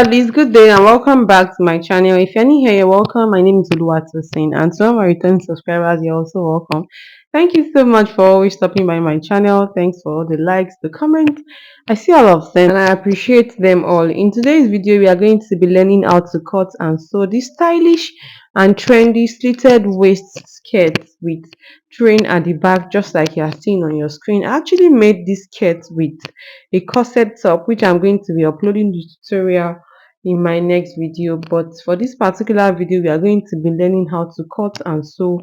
Daddies, good day and welcome back to my channel. If you're new here, you're welcome. My name is Uluwatosin, and to all my return subscribers, you're also welcome. Thank you so much for always stopping by my channel. Thanks for all the likes, the comments. I see all of them and I appreciate them all. In today's video, we are going to be learning how to cut and sew this stylish and trendy slitted waist skirt with train at the back, just like you are seeing on your screen. I actually made this skirt with a corset top, which I'm going to be uploading the tutorial in my next video. But for this particular video, we are going to be learning how to cut and sew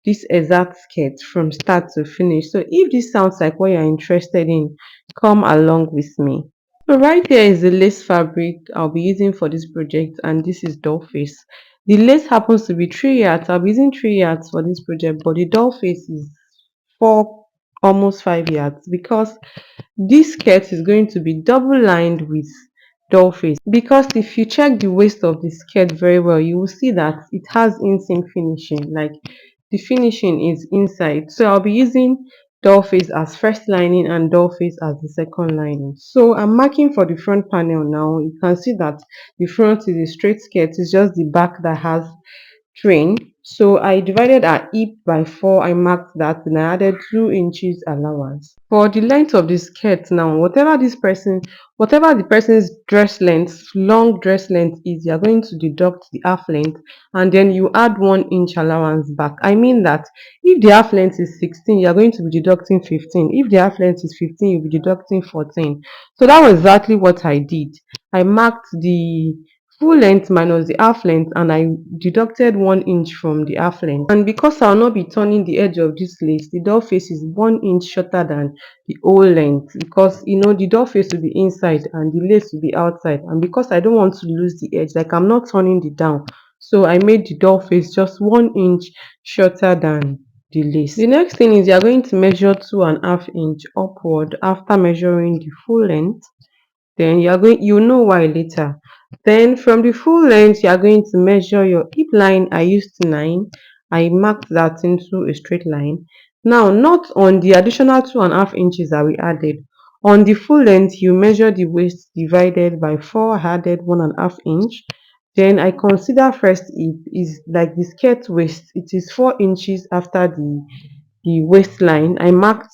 this exact skirt from start to finish. So if this sounds like what you're interested in, come along with me. So right here is the lace fabric I'll be using for this project, and this is doll face. The lace happens to be 3 yards. I'll be using 3 yards for this project, but the doll face is 4, almost 5 yards, because this skirt is going to be double lined with doll face. Because if you check the waist of the skirt very well, you will see that it has inseam finishing, like the finishing is inside. So I'll be using doll face as first lining and doll face as the second lining. So I'm marking for the front panel now. You can see that the front is a straight skirt, it's just the back that has train. So I divided our hip by 4. I marked that and I added 2 inches allowance. For the length of the skirt now, whatever the person's dress length, long dress length is, you're going to deduct the half length and then you add 1 inch allowance back. I mean that if the half length is 16, you're going to be deducting 15. If the half length is 15, you'll be deducting 14. So that was exactly what I did. I marked the full length minus the half length and I deducted 1 inch from the half length. And because I'll not be turning the edge of this lace, the doll face is 1 inch shorter than the whole length, because the doll face will be inside and the lace will be outside. And because I don't want to lose the edge, like I'm not turning it down, so I made the doll face just 1 inch shorter than the lace. The next thing is you're going to measure 2.5 inch upward after measuring the full length. Then you know why later. Then from the full length, you are going to measure your hip line. I used 9. I marked that into a straight line. Now, not on the additional 2.5 inches that we added. On the full length, you measure the waist divided by 4. I added 1.5 inch. Then I consider first hip is like the skirt waist. It is 4 inches after the waistline. I marked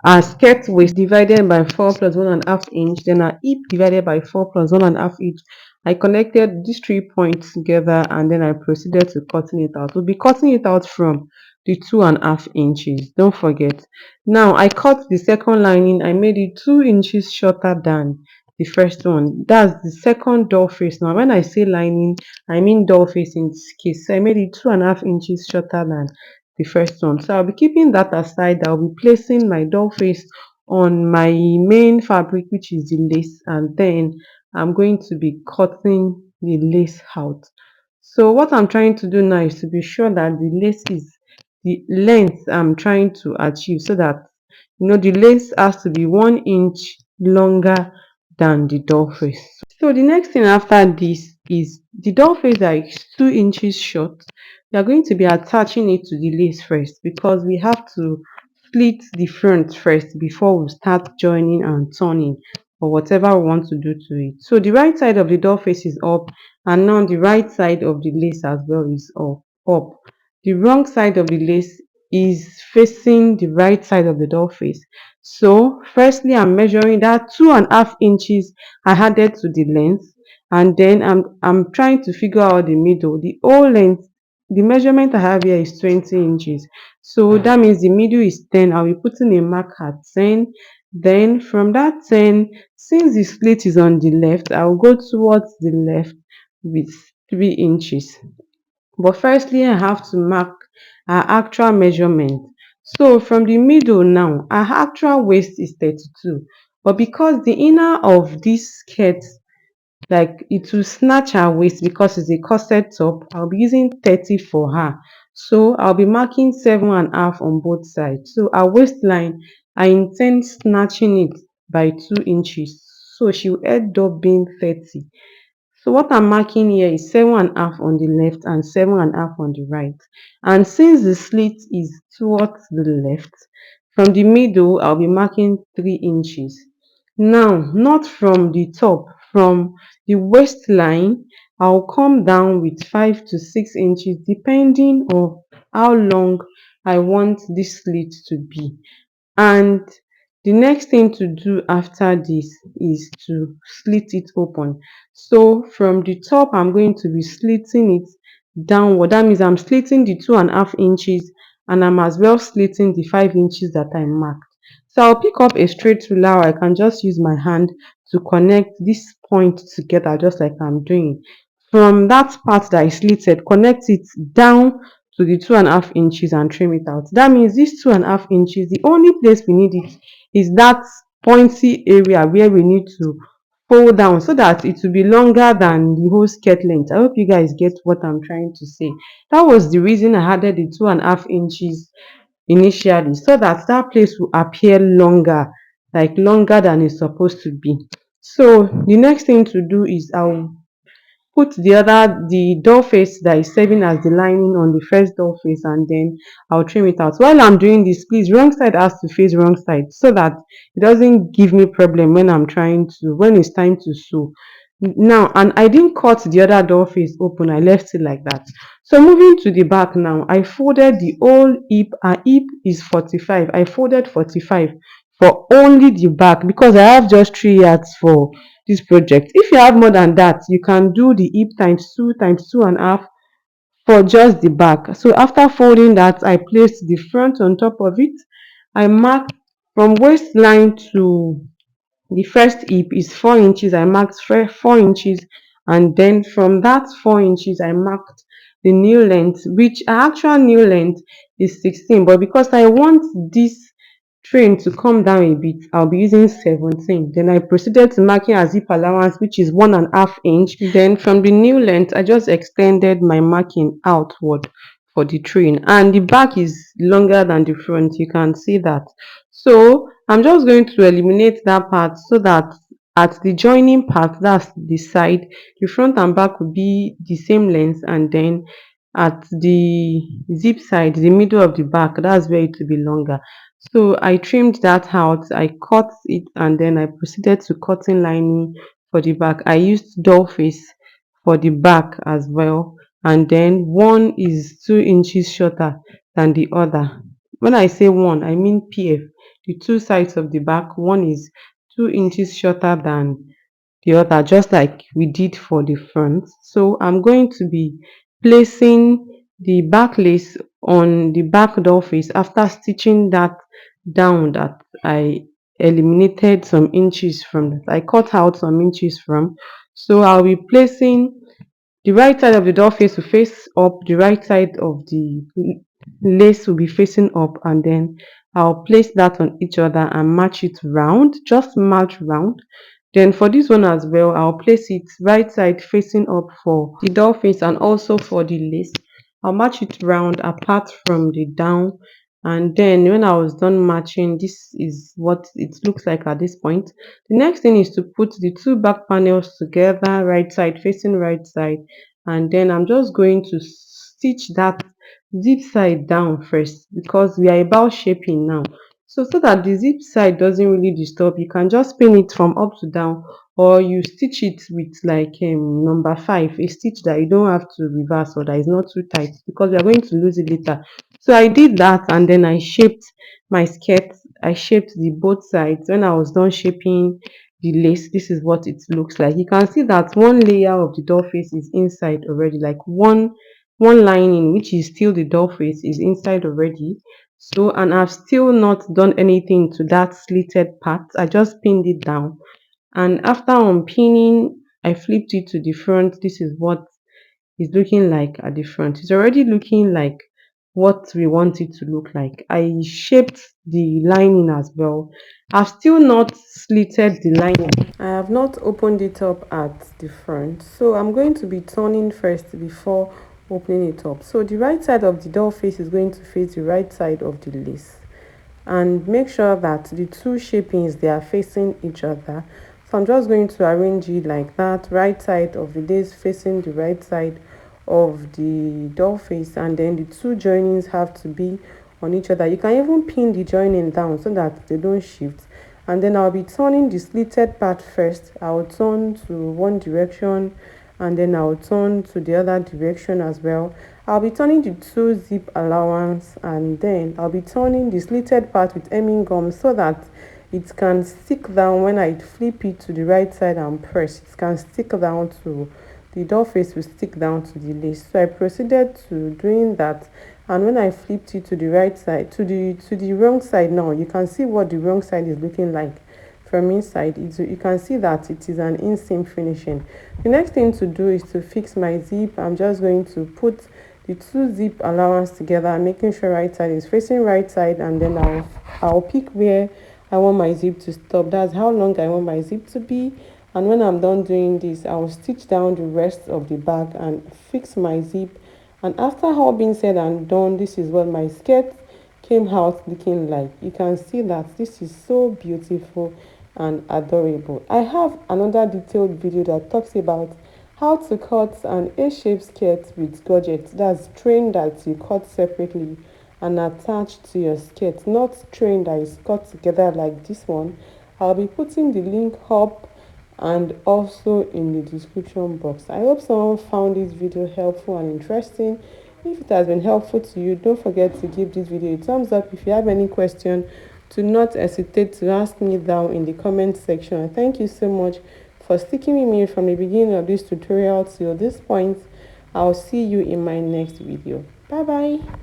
our skirt waist divided by 4 plus 1.5 inch, then our hip divided by 4 plus 1.5 inch. I connected these 3 points together and then I proceeded to cutting it out. We'll be cutting it out from the 2.5 inches. Don't forget. Now I cut the second lining. I made it 2 inches shorter than the first one. That's the second doll face. Now when I say lining, I mean doll face in this case. So I made it 2.5 inches shorter than the first one. So I'll be keeping that aside. I'll be placing my doll face on my main fabric, which is the lace, and then I'm going to be cutting the lace out. So what I'm trying to do now is to be sure that the lace is the length I'm trying to achieve, so that the lace has to be 1 inch longer than the doll face. So the next thing after this is the doll face that is 2 inches short. We are going to be attaching it to the lace first, because we have to split the front first before we start joining and turning or whatever we want to do to it. So the right side of the doll face is up, and now the right side of the lace as well is up. The wrong side of the lace is facing the right side of the doll face. So firstly, I'm measuring that 2.5 inches I added to the length, and then I'm trying to figure out the middle. The whole length, the measurement I have here is 20 inches. So that means the middle is 10. I'll be putting a mark at 10. Then from that 10, since the slit is on the left, I'll go towards the left with 3 inches. But firstly, I have to mark our actual measurement. So from the middle now, our actual waist is 32. But because the inner of this skirt, like, it will snatch her waist because it's a corset top, I'll be using 30 for her. So I'll be marking 7.5 on both sides. So our waistline, I intend snatching it by 2 inches, so she will end up being 30. So what I'm marking here is 7.5 on the left and 7.5 on the right. And since the slit is towards the left, from the middle I'll be marking 3 inches. Now, not from the top, from the waistline, I'll come down with 5 to 6 inches depending on how long I want this slit to be. And the next thing to do after this is to slit it open. So from the top, I'm going to be slitting it downward. That means I'm slitting the 2.5 inches and I'm as well slitting the 5 inches that I marked. So I'll pick up a straight ruler, or I can just use my hand to connect this point together, just like I'm doing. From that part that I slitted, connect it down to the 2.5 inches and trim it out. That means this 2.5 inches, the only place we need it is that pointy area where we need to fold down so that it will be longer than the whole skirt length. I hope you guys get what I'm trying to say. That was the reason I added the 2.5 inches initially, so that that place will appear longer, like longer than it's supposed to be. So the next thing to do is I'll put the door face that is serving as the lining on the first door face, and then I'll trim it out. While I'm doing this, please, wrong side has to face wrong side so that it doesn't give me problem when when it's time to sew. Now, and I didn't cut the other door face open, I left it like that. So moving to the back now, I folded the whole hip. A hip is 45. I folded 45 for only the back because I have just 3 yards for this project. If you have more than that, you can do the hip times 2.5 for just the back. So after folding that, I placed the front on top of it. I marked from waistline to the first hip is 4 inches. I marked 4 inches, and then from that 4 inches, I marked the new length, which actual new length is 16. But because I want this train to come down a bit, I'll be using 17. Then I proceeded to marking a zip allowance, which is 1.5 inch. Then from the new length, I just extended my marking outward for the train, and the back is longer than the front. You can see that. So I'm just going to eliminate that part so that at the joining part, that's the side, the front and back will be the same length, and then at the zip side, the middle of the back, that's where it will be longer. So I trimmed that out, I cut it, and then I proceeded to cutting lining for the back. I used doll face for the back as well, and then one is 2 inches shorter than the other. When I say one, I mean PF. The two sides of the back, one is 2 inches shorter than the other, just like we did for the front. So I'm going to be placing the back lace on the back door face after stitching that down that I eliminated some inches from that. I cut out some inches from. So I'll be placing the right side of the door face will face up, the right side of the lace will be facing up, and then I'll place that on each other and match it round, just match round. Then for this one as well, I'll place it right side facing up for the door face and also for the lace. I'll match it round apart from the down, and then when I was done matching, this is what it looks like at this point. The next thing is to put the two back panels together, right side facing right side, and then I'm just going to stitch that zip side down first because we are about shaping now. So that the zip side doesn't really disturb, you can just pin it from up to down, or you stitch it with like number 5, a stitch that you don't have to reverse or that is not too tight because we are going to lose it later. So I did that, and then I shaped my skirt. I shaped the both sides. When I was done shaping the lace, this is what it looks like. You can see that one layer of the doll face is inside already, like one lining, which is still the doll face, is inside already. So, and I've still not done anything to that slitted part. I just pinned it down, and after unpinning, I flipped it to the front. This is what it's looking like at the front. It's already looking like what we want it to look like. I shaped the lining as well. I've still not slitted the lining. I have not opened it up at the front. So I'm going to be turning first before opening it up. So the right side of the doll face is going to face the right side of the lace, and make sure that the two shapings, they are facing each other. So I'm just going to arrange it like that, right side of the lace facing the right side of the doll face, and then the two joinings have to be on each other. You can even pin the joining down so that they don't shift, and then I'll be turning the slitted part first. I'll turn to one direction and then I'll turn to the other direction as well. I'll be turning the two zip allowance and then I'll be turning the slitted part with hemming gum so that it can stick down when I flip it to the right side and press. It can stick down to the door face will stick down to the lace. So I proceeded to doing that, and when I flipped it to the right side, to the wrong side now, you can see what the wrong side is looking like from inside. You can see that it is an inseam finishing. The next thing to do is to fix my zip. I'm just going to put the two zip allowance together, making sure right side is facing right side, and then I'll pick where I want my zip to stop. That's how long I want my zip to be. And when I'm done doing this, I'll stitch down the rest of the back and fix my zip. And after all being said and done, this is what my skirt came out looking like. You can see that this is so beautiful and adorable. I have another detailed video that talks about how to cut an A-shaped skirt with Godet. That's train that you cut separately and attach to your skirt, not train that is cut together like this one. I'll be putting the link up and also in the description box. I hope someone found this video helpful and interesting. If it has been helpful to you, don't forget to give this video a thumbs up. If you have any question, do not hesitate to ask me down in the comment section. Thank you so much for sticking with me from the beginning of this tutorial till this point. I'll see you in my next video. Bye bye.